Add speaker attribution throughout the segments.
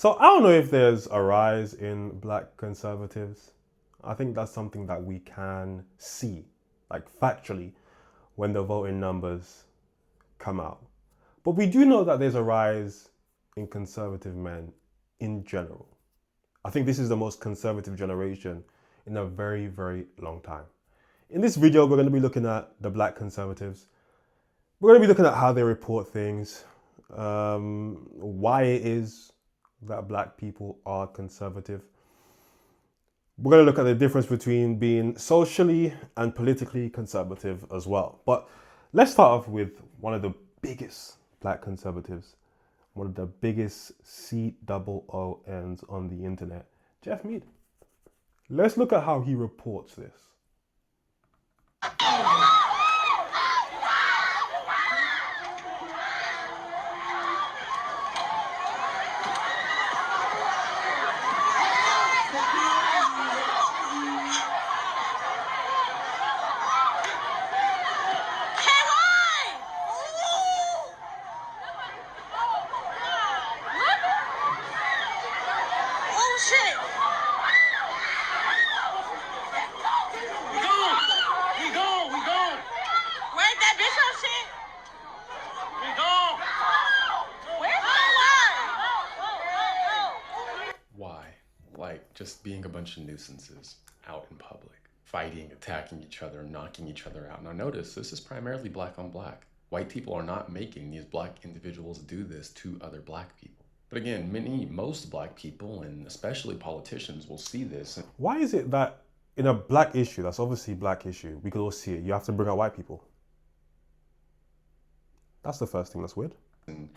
Speaker 1: So I don't know if there's a rise in black conservatives. I think that's something that we can see, like factually, when the voting numbers come out. But we do know that there's a rise in conservative men in general. I think this is the most conservative generation in a very, very long time. In this video, we're going to be looking at the black conservatives. We're going to be looking at how they report things, why it is that black people are conservative. We're going to look at the difference between being socially and politically conservative as well. But let's start off with one of the biggest black conservatives, one of the biggest COONs on the internet, Jeff Mead. Let's look at how he reports this.
Speaker 2: Just being a bunch of nuisances out in public, fighting, attacking each other, knocking each other out. Now notice, this is primarily black on black. White people are not making these black individuals do this to other black people. But again, most black people, and especially politicians, will see this.
Speaker 1: Why is it that in a black issue, that's obviously a black issue, we could all see it, you have to bring out white people? That's the first thing that's weird.
Speaker 2: And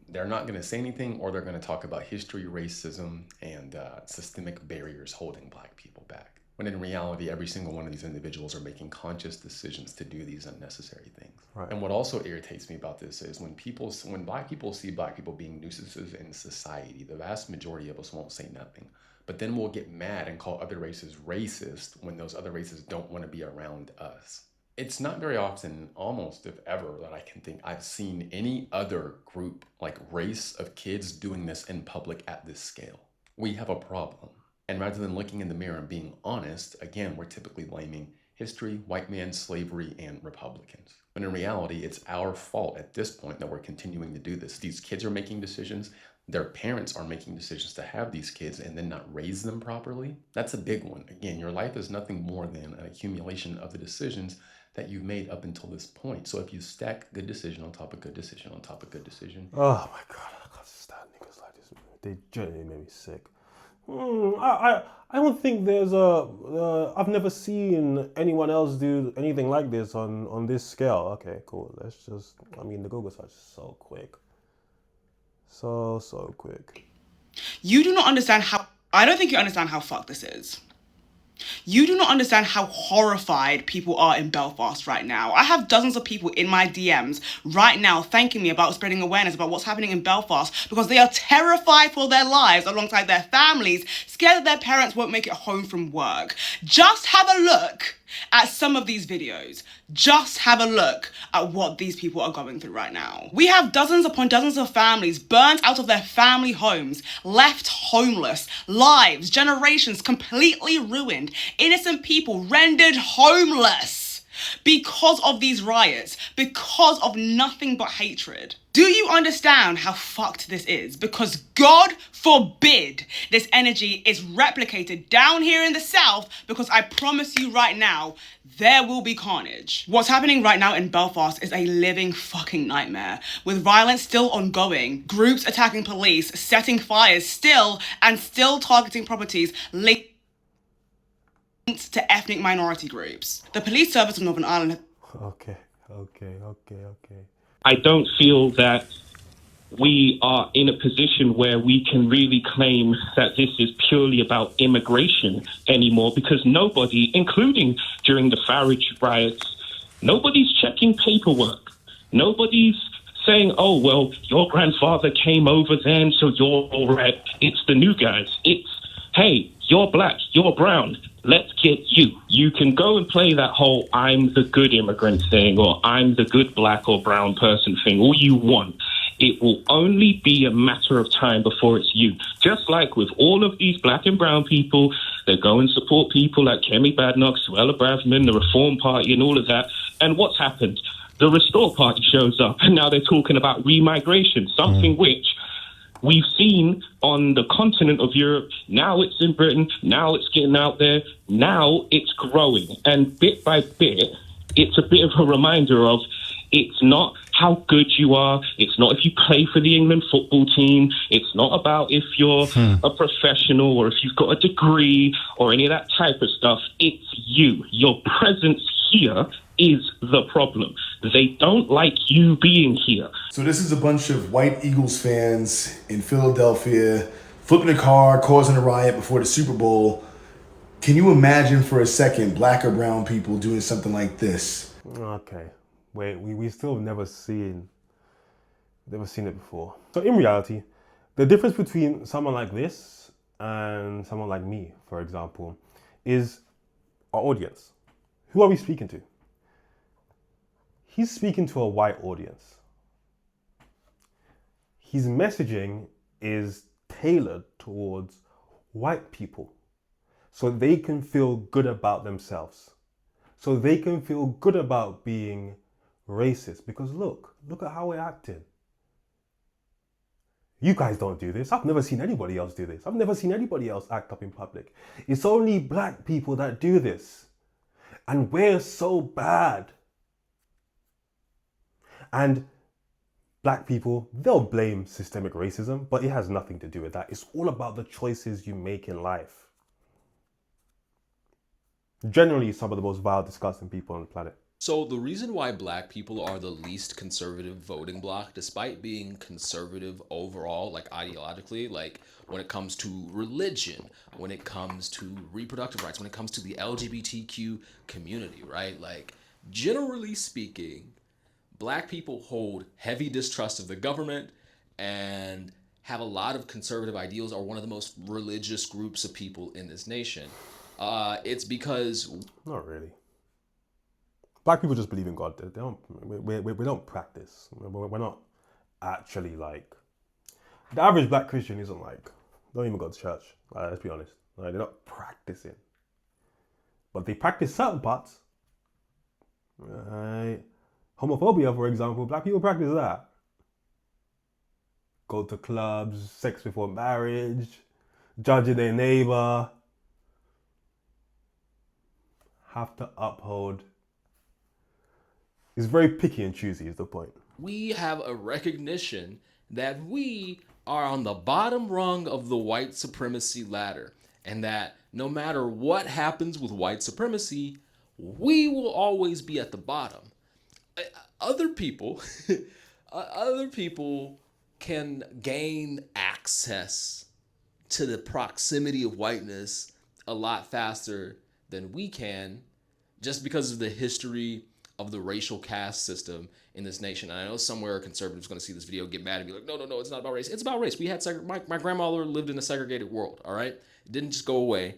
Speaker 2: they're not going to say anything, or they're going to talk about history, racism, and systemic barriers holding black people back. When in reality, every single one of these individuals are making conscious decisions to do these unnecessary things. Right. And what also irritates me about this is when black people see black people being nuisances in society, the vast majority of us won't say nothing. But then we'll get mad and call other races racist when those other races don't want to be around us. It's not very often, almost if ever, that I can think I've seen any other group, like race of kids, doing this in public at this scale. We have a problem. And rather than looking in the mirror and being honest, again, we're typically blaming history, white man, slavery, and Republicans. When in reality, it's our fault at this point that we're continuing to do this. These kids are making decisions. Their parents are making decisions to have these kids and then not raise them properly. That's a big one. Again, your life is nothing more than an accumulation of the decisions that you've made up until this point. So if you stack good decision on top of good decision on top of good decision.
Speaker 1: Oh my God, I can't stand niggas like this. They genuinely make me sick. I don't think there's I've never seen anyone else do anything like this on this scale. Okay, cool. The Google search is so quick. So quick.
Speaker 3: You do not understand I don't think you understand how fucked this is. You do not understand how horrified people are in Belfast right now. I have dozens of people in my DMs right now thanking me about spreading awareness about what's happening in Belfast because they are terrified for their lives alongside their families, scared that their parents won't make it home from work. Just have a look at some of these videos. Just have a look at what these people are going through right now. We have dozens upon dozens of families burnt out of their family homes, left homeless, lives, generations completely ruined, innocent people rendered homeless because of these riots, because of nothing but hatred. Do you understand how fucked this is? Because God forbid this energy is replicated down here in the South, because I promise you right now, there will be carnage. What's happening right now in Belfast is a living fucking nightmare, with violence still ongoing, groups attacking police, setting fires still targeting properties linked to ethnic minority groups. The police service of Northern Ireland...
Speaker 1: Okay.
Speaker 4: I don't feel that we are in a position where we can really claim that this is purely about immigration anymore, because nobody, including during the Farage riots, nobody's checking paperwork. Nobody's saying, oh, well, your grandfather came over then, so you're all right. It's the new guys. It's, hey, you're black, you're brown, let's get you. You can go and play that whole I'm the good immigrant thing or I'm the good black or brown person thing all you want. it will only be a matter of time before it's you. Just like with all of these black and brown people that go and support people like Kemi Badenoch, Suella Braverman, the Reform Party and all of that. And what's happened? The Restore Party shows up and now they're talking about remigration, something which we've seen on the continent of Europe. Now it's in Britain. Now it's getting out there. Now it's growing. And bit by bit, it's a bit of a reminder of it's not how good you are. It's not if you play for the England football team. It's not about if you're a professional or if you've got a degree or any of that type of stuff. It's you. Your presence here is the problem. They don't like you being here.
Speaker 5: So this is a bunch of white Eagles fans in Philadelphia flipping a car, causing a riot before the Super Bowl. Can you imagine for a second black or brown people doing something like this?
Speaker 1: Okay, wait, we still never seen it before. So in reality, the difference between someone like this and someone like me, for example, is our audience. Who are we speaking to? He's speaking to a white audience. His messaging is tailored towards white people so they can feel good about themselves. So they can feel good about being racist because look at how we're acting. You guys don't do this. I've never seen anybody else do this. I've never seen anybody else act up in public. It's only black people that do this. And we're so bad. And black people, they'll blame systemic racism, but it has nothing to do with that. It's all about the choices you make in life. Generally, some of the most vile, disgusting people on the planet.
Speaker 6: So the reason why black people are the least conservative voting bloc, despite being conservative overall, like ideologically, like when it comes to religion, when it comes to reproductive rights, when it comes to the LGBTQ community, right? Like, generally speaking, black people hold heavy distrust of the government and have a lot of conservative ideals, are one of the most religious groups of people in this nation. It's because...
Speaker 1: Not really. Black people just believe in God. They don't. We don't practice. We're not actually like... The average black Christian isn't like... Don't even go to church. Let's be honest. They're not practicing. But they practice certain parts. Right? Homophobia, for example, black people practice that. Go to clubs, sex before marriage, judging their neighbor. Have to uphold. It's very picky and choosy is the point.
Speaker 6: We have a recognition that we are on the bottom rung of the white supremacy ladder, and that no matter what happens with white supremacy, we will always be at the bottom. Other people can gain access to the proximity of whiteness a lot faster than we can, just because of the history of the racial caste system in this nation. And I know somewhere a conservative's going to see this video, get mad and be like, no, it's not about race. It's about race. We had my grandmother lived in a segregated world. All right, it didn't just go away.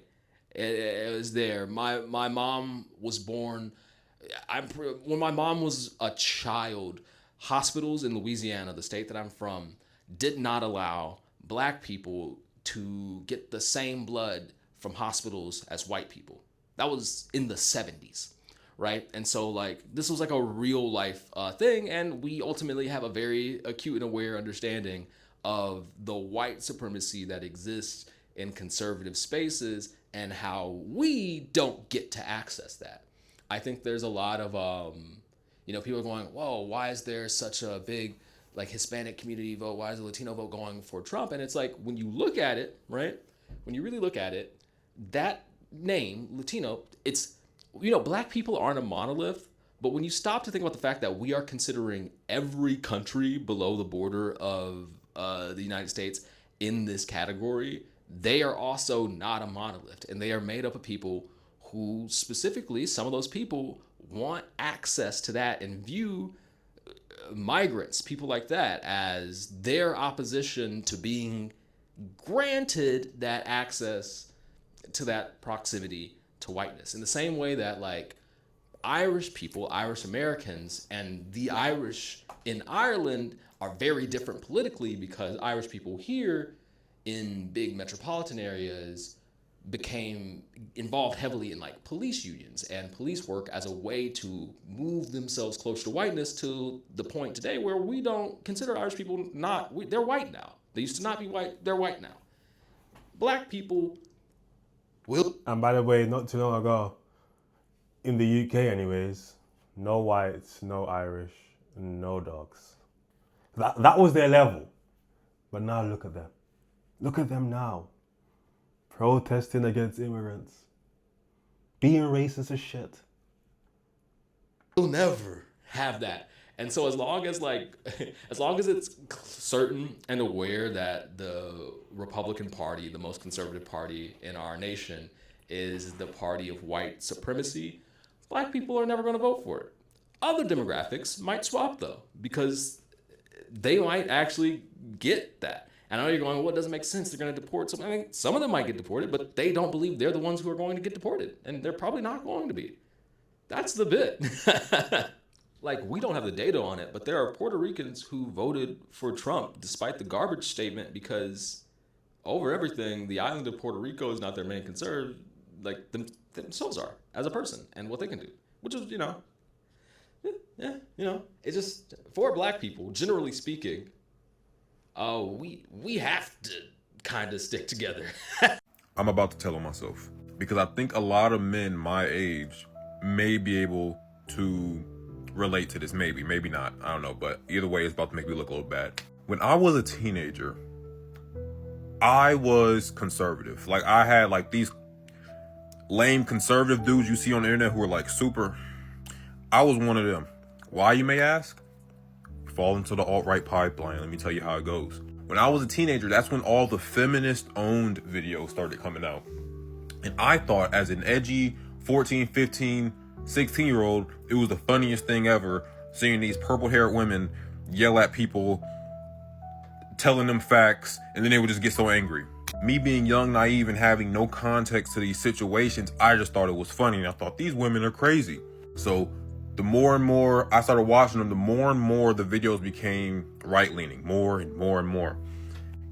Speaker 6: It was there. My mom was born. When my mom was a child, hospitals in Louisiana, the state that I'm from, did not allow black people to get the same blood from hospitals as white people. That was in the 70s, right? And so like this was like a real life thing, and we ultimately have a very acute and aware understanding of the white supremacy that exists in conservative spaces and how we don't get to access that. I think there's a lot of, people are going, whoa, why is there such a big like Hispanic community vote? Why is the Latino vote going for Trump? And it's like, when you look at it, right? When you really look at it, that name, Latino, it's, black people aren't a monolith, but when you stop to think about the fact that we are considering every country below the border of the United States in this category, they are also not a monolith, and they are made up of people who specifically, some of those people want access to that and view migrants, people like that, as their opposition to being granted that access to that proximity to whiteness. In the same way that like Irish people, Irish Americans, and the Irish in Ireland are very different politically, because Irish people here in big metropolitan areas became involved heavily in like police unions and police work as a way to move themselves closer to whiteness, to the point today where we don't consider Irish people they're white now. They used to not be white, they're white now. Black people will.
Speaker 1: And by the way, not too long ago, in the UK anyways, no whites, no Irish, no dogs. That was their level. But now look at them. Look at them now. Protesting against immigrants. Being racist as shit.
Speaker 6: We'll never have that. And so as long as it's certain and aware that the Republican Party, the most conservative party in our nation, is the party of white supremacy, black people are never going to vote for it. Other demographics might swap though, because they might actually get that. And I know you're going, well, it doesn't make sense. They're going to deport some. I mean, some of them might get deported, but they don't believe they're the ones who are going to get deported. And they're probably not going to be. That's the bit. Like, we don't have the data on it, but there are Puerto Ricans who voted for Trump despite the garbage statement, because over everything, the island of Puerto Rico is not their main concern. Like, themselves are, as a person, and what they can do. Which is, it's just, for black people, generally speaking, we have to kind of stick together.
Speaker 7: I'm about to tell on myself, because I think a lot of men my age may be able to relate to this. Maybe not. I don't know. But either way, it's about to make me look a little bad. When I was a teenager, I was conservative. Like, I had like these lame conservative dudes you see on the internet who are like super. I was one of them. Why, you may ask? Fall into the alt-right pipeline. Let me tell you how it goes. When I was a teenager, that's when all the feminist-owned videos started coming out. And I thought, as an edgy 14, 15, 16-year-old, it was the funniest thing ever, seeing these purple-haired women yell at people, telling them facts, and then they would just get so angry. Me being young, naive, and having no context to these situations, I just thought it was funny, and I thought, these women are crazy. So the more and more I started watching them, the more and more the videos became right-leaning, more and more and more.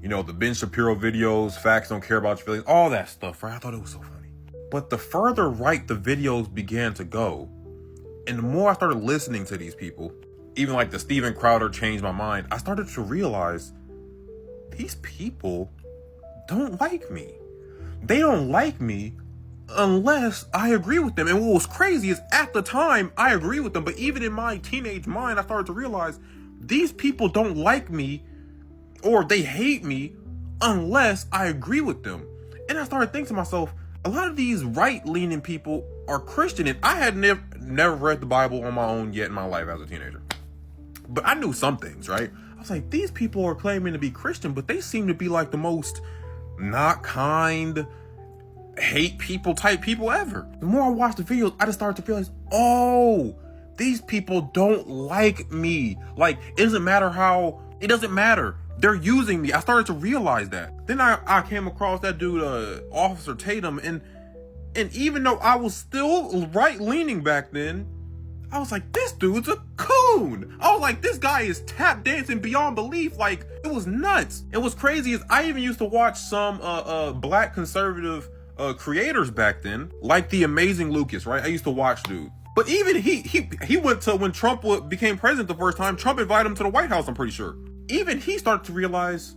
Speaker 7: You know, the Ben Shapiro videos, facts don't care about your feelings, all that stuff, right? I thought it was so funny. But the further right the videos began to go, and the more I started listening to these people, even like the Steven Crowder changed my mind, I started to realize these people don't like me. They don't like me unless I agree with them. And what was crazy is, at the time, I agree with them. But even in my teenage mind, I started to realize these people don't like me, or they hate me, unless I agree with them. And I started thinking to myself, a lot of these right-leaning people are Christian, and I had never read the Bible on my own yet in my life as a teenager. But I knew some things, right? I was like, these people are claiming to be Christian, but they seem to be like the most not kind, hate people type people ever. The more I watched the videos, I just started to realize, oh, these people don't like me. Like, it doesn't matter. They're using me. I started to realize that. Then I came across that dude, Officer Tatum, and even though I was still right-leaning back then, I was like, this dude's a coon. I was like, this guy is tap dancing beyond belief. Like, it was nuts. And what's crazy is, I even used to watch some black conservative creators back then, like the Amazing Lucas, right? I used to watch dude. But even he went to, when Trump became president the first time, Trump invited him to the White House, I'm pretty sure. Even he started to realize,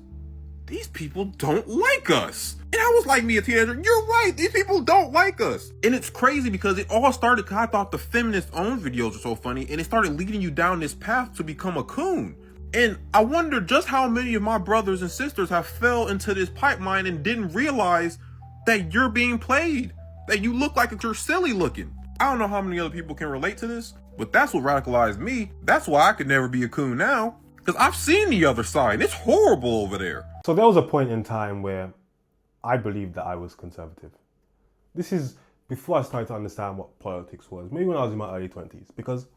Speaker 7: these people don't like us. And I was like, me, a teenager, you're right, these people don't like us. And it's crazy because it all started because I thought the feminist-owned videos were so funny, and it started leading you down this path to become a coon. And I wonder just how many of my brothers and sisters have fell into this pipeline and didn't realize that you're being played, that you look like you're silly looking. I don't know how many other people can relate to this, but that's what radicalized me. That's why I could never be a coon now. Because I've seen the other side. It's horrible over there.
Speaker 1: So there was a point in time where I believed that I was conservative. This is before I started to understand what politics was. Maybe when I was in my early 20s. Because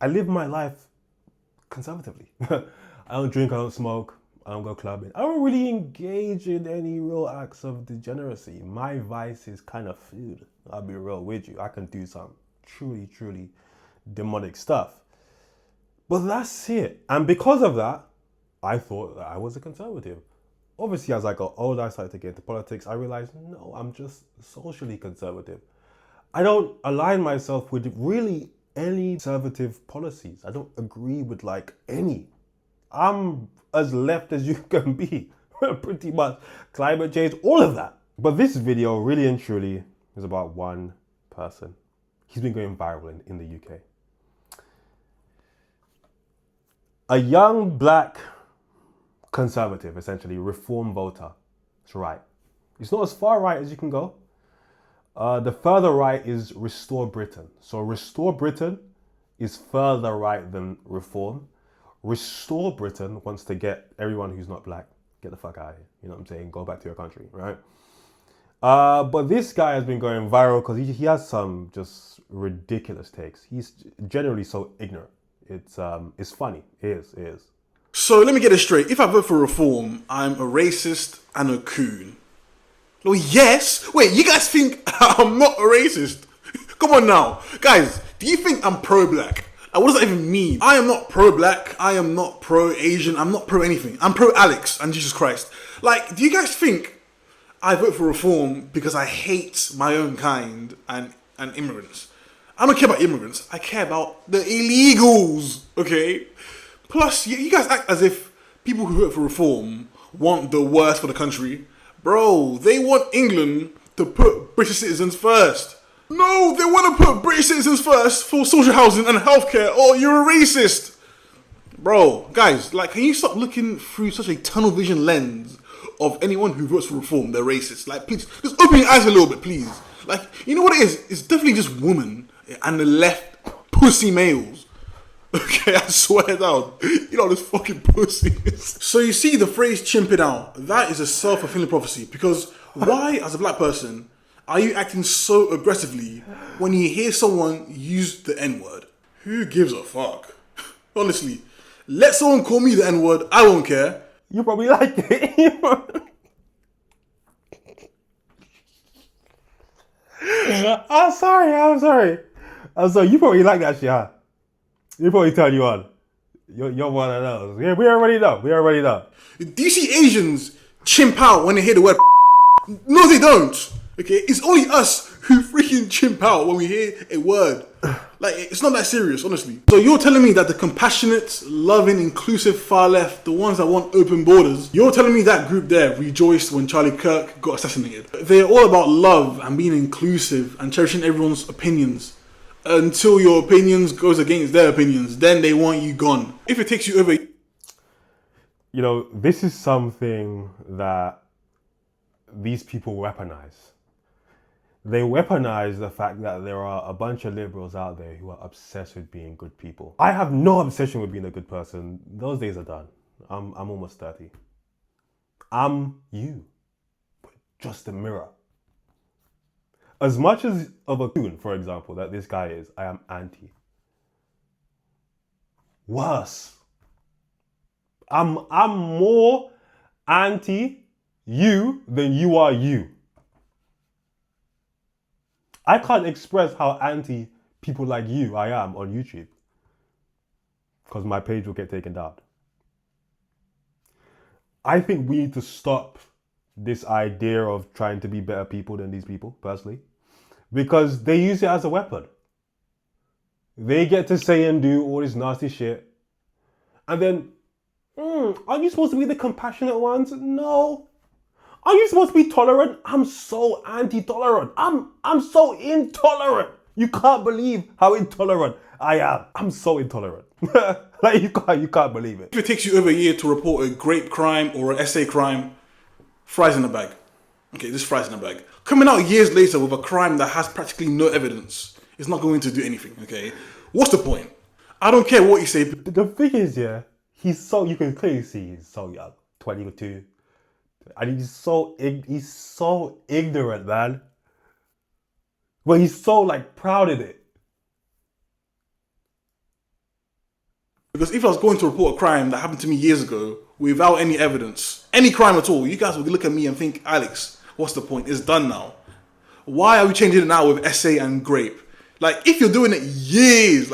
Speaker 1: I live my life conservatively. I don't drink, I don't smoke, I don't go clubbing. I don't really engage in any real acts of degeneracy. My vice is kind of food. I'll be real with you. I can do some truly, truly demonic stuff. But that's it. And because of that, I thought that I was a conservative. Obviously, as I got older, I started to get into politics. I realized, no, I'm just socially conservative. I don't align myself with really any conservative policies. I don't agree with like any. I'm as left as you can be. Pretty much. Climate change, all of that. But this video, really and truly, is about one person. He's been going viral in the UK. A young black conservative, essentially, reform voter. It's right. It's not as far right as you can go. The further right is Restore Britain. So Restore Britain is further right than Reform. Restore Britain wants to get everyone who's not black, get the fuck out of here. You know what I'm saying? Go back to your country, right? But this guy has been going viral because he has some just ridiculous takes. He's generally so ignorant. It's funny. It is.
Speaker 5: So let me get this straight. If I vote for reform, I'm a racist and a coon. Oh, yes? Wait, you guys think I'm not a racist? Come on now. Guys, do you think I'm pro-black? What does that even mean? I am not pro-black. I am not pro-Asian. I'm not pro-anything. I'm pro-Alex and Jesus Christ. Like, do you guys think I vote for reform because I hate my own kind and immigrants? I don't care about immigrants. I care about the illegals, okay? Plus, you guys act as if people who vote for reform want the worst for the country. Bro, they want England to put British citizens first. No, they want to put British citizens first for social housing and healthcare. Oh, you're a racist. Bro, guys, like, can you stop looking through such a tunnel vision lens of anyone who votes for reform? They're racist. Like, please, just open your eyes a little bit, please. Like, you know what it is? It's definitely just women and the left pussy males. Okay, I swear down. You know, this fucking pussies. So you see the phrase chimp it out. That is a self-fulfilling prophecy. Because why, as a black person, are you acting so aggressively when you hear someone use the N-word? Who gives a fuck? Honestly, let someone call me the N-word. I won't care.
Speaker 1: You probably like it. I'm sorry. You probably like that shit, huh? You probably tell you on. You're one of those. Yeah, we already know.
Speaker 5: Do you see Asians chimp out when they hear the word? No, they don't. Okay, it's only us who freaking chimp out when we hear a word. Like, it's not that serious, honestly. So you're telling me that the compassionate, loving, inclusive far left, the ones that want open borders, you're telling me that group there rejoiced when Charlie Kirk got assassinated? They're all about love and being inclusive and cherishing everyone's opinions. Until your opinions goes against their opinions, then they want you gone. If it takes you over...
Speaker 1: You know, this is something that these people weaponize. They weaponize the fact that there are a bunch of liberals out there who are obsessed with being good people. I have no obsession with being a good person. Those days are done. I'm almost 30. I'm you, but just a mirror. As much as of a coon, for example, that this guy is, I am anti. Worse. I'm more anti you than you are you. I can't express how anti people like you I am on YouTube because my page will get taken down. I think we need to stop this idea of trying to be better people than these people, personally, because they use it as a weapon. They get to say and do all this nasty shit, and then, aren't you supposed to be the compassionate ones? No. Are you supposed to be tolerant? I'm so anti-tolerant. I'm so intolerant. You can't believe how intolerant I am. I'm so intolerant. Like, you can't believe it.
Speaker 5: If it takes you over a year to report a grape crime or an essay crime, fries in a bag. Okay, just fries in a bag. Coming out years later with a crime that has practically no evidence is not going to do anything, okay? What's the point? I don't care what you say.
Speaker 1: The thing is, yeah, you can clearly see he's so young, 22. And he's so ignorant, man. But he's so, like, proud of it.
Speaker 5: Because if I was going to report a crime that happened to me years ago without any evidence, any crime at all, you guys would look at me and think, Alex, what's the point? It's done now. Why are we changing it now with essay and grape? Like, if you're doing it years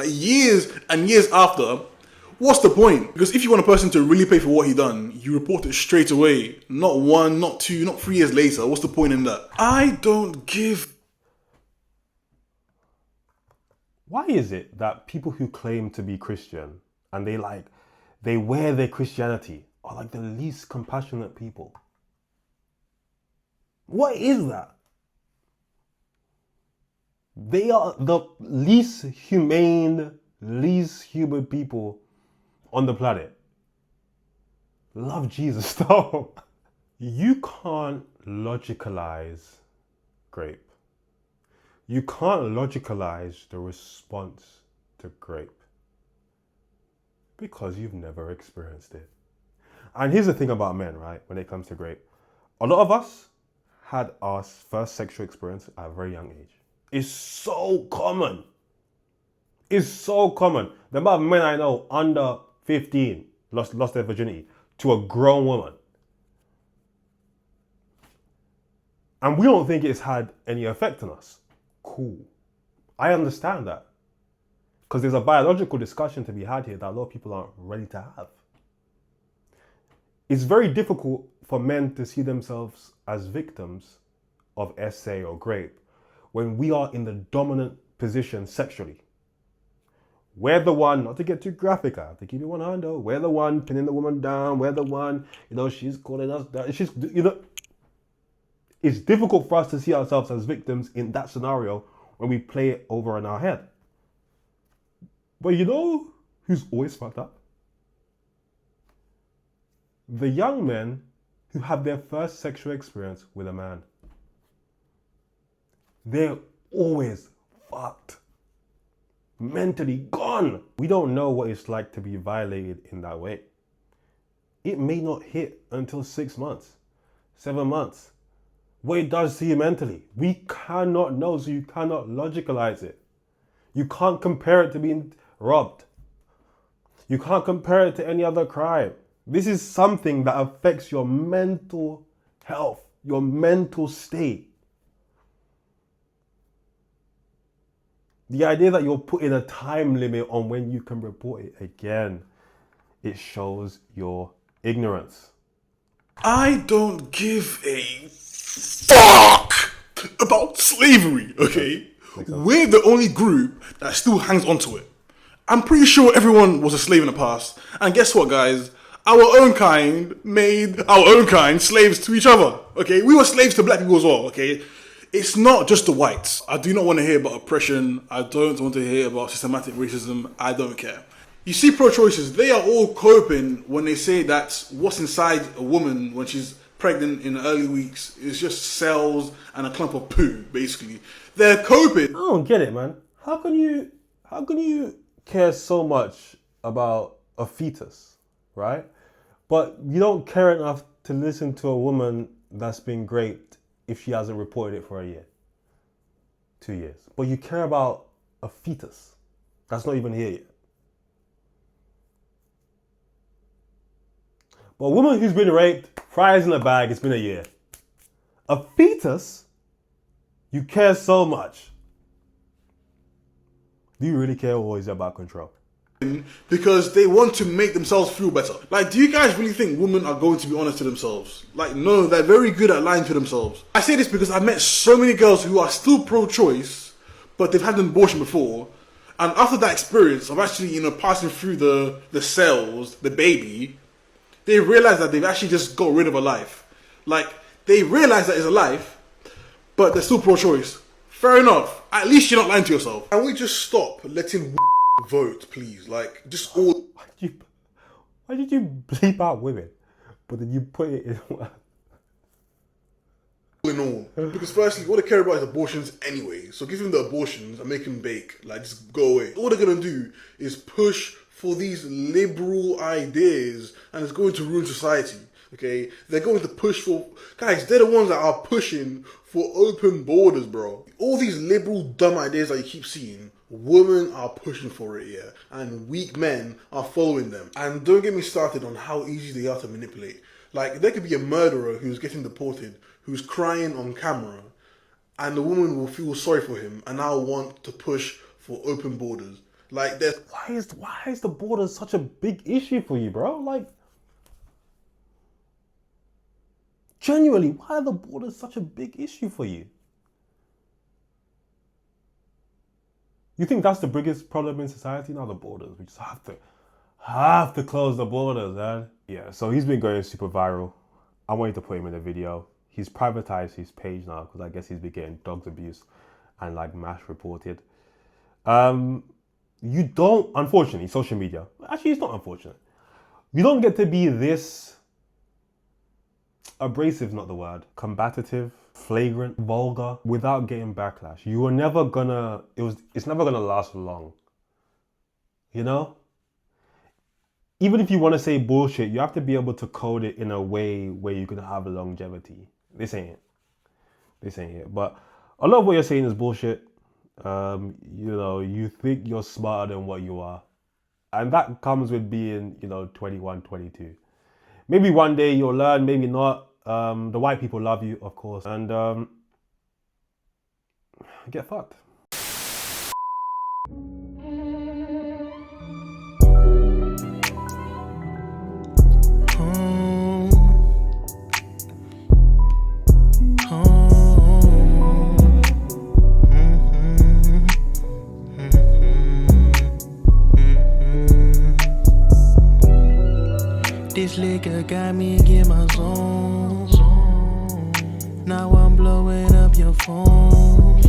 Speaker 5: and years after,
Speaker 8: what's the point? Because if you want a person to really pay for what he done, you report it straight away. Not 1, not 2, not 3 years later. What's the point in that? I don't give...
Speaker 1: Why is it that people who claim to be Christian and they wear their Christianity are like the least compassionate people? What is that? They are the least humane, least human people on the planet. Love Jesus, though. You can't logicalize grape. You can't logicalize the response to grape because you've never experienced it. And here's the thing about men, right? When it comes to grape, a lot of us had our first sexual experience at a very young age. It's so common. It's so common. The amount of men I know under 15 lost their virginity to a grown woman. And we don't think it's had any effect on us. Cool. I understand that. Because there's a biological discussion to be had here that a lot of people aren't ready to have. It's very difficult for men to see themselves as victims of SA or grape when we are in the dominant position sexually. We're the one, not to get too graphic, I have to keep it 100, we're the one pinning the woman down, we're the one, she's calling us down, it's difficult for us to see ourselves as victims in that scenario when we play it over in our head. But you know who's always fucked up? The young men who have their first sexual experience with a man. They're always fucked. Mentally gone. We don't know what it's like to be violated in that way. It may not hit until 6 months, 7 months. What it does to you mentally, we cannot know, so you cannot logicalize it. You can't compare it to being robbed. You can't compare it to any other crime. This is something that affects your mental health, your mental state. The idea that you're putting a time limit on when you can report it, again, it shows your ignorance.
Speaker 8: I don't give a fuck about slavery, okay? We're the only group that still hangs on to it. I'm pretty sure everyone was a slave in the past. And guess what, guys? Our own kind made our own kind slaves to each other, okay? We were slaves to black people as well, okay? It's not just the whites. I do not want to hear about oppression. I don't want to hear about systematic racism. I don't care. You see pro-choicers, they are all coping when they say that what's inside a woman when she's pregnant in the early weeks is just cells and a clump of poo, basically. They're coping.
Speaker 1: I don't get it, man. How can you care so much about a fetus, right? But you don't care enough to listen to a woman that's been raped if she hasn't reported it for a year, 2 years. But you care about a fetus that's not even here yet. But a woman who's been raped, fries in a bag, it's been a year. A fetus, you care so much. Do you really care, or is it about control?
Speaker 8: Because they want to make themselves feel better. Like, do you guys really think women are going to be honest to themselves? Like, no, they're very good at lying to themselves. I say this because I've met so many girls who are still pro-choice, but they've had an abortion before. And after that experience of actually, passing through the cells, the baby, they realize that they've actually just got rid of a life. Like, they realize that it's a life, but they're still pro-choice. Fair enough. At least you're not lying to yourself. Can we just stop letting vote, please? Like, just all...
Speaker 1: Why did you bleep out women, but then you put it
Speaker 8: in all? Because firstly, what they care about is abortions anyway. So give them the abortions and make them bake. Like, just go away. All they're going to do is push for these liberal ideas, and it's going to ruin society. Okay, they're going to push for... Guys, they're the ones that are pushing for open borders, bro. All these liberal dumb ideas that you keep seeing, women are pushing for it, yeah, and weak men are following them. And don't get me started on how easy they are to manipulate. Like, there could be a murderer who's getting deported, who's crying on camera, and the woman will feel sorry for him and now want to push for open borders. Like, there's
Speaker 1: Why is the border such a big issue for you, bro? Like, genuinely, why are the borders such a big issue for you? You think that's the biggest problem in society? Now the borders. We just have to close the borders, man. Yeah, so he's been going super viral. I wanted to put him in a video. He's privatized his page now because I guess he's been getting dogs abuse and like mass reported. You don't, unfortunately, social media. Actually, it's not unfortunate. You don't get to be this abrasive, not the word, combative, flagrant, vulgar, without getting backlash. You were never gonna, it's never gonna last long. You know? Even if you want to say bullshit, you have to be able to code it in a way where you can have longevity. This ain't it. But a lot of what you're saying is bullshit. You know, you think you're smarter than what you are. And that comes with being, 21, 22. Maybe one day you'll learn, maybe not. The white people love you, of course. And get fucked.
Speaker 9: This liquor got me in my zone. Now I'm blowing up your phone.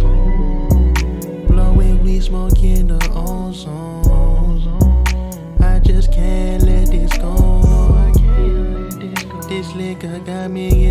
Speaker 9: Blowing weed, smoking the ozone. I just can't let this go. This liquor got me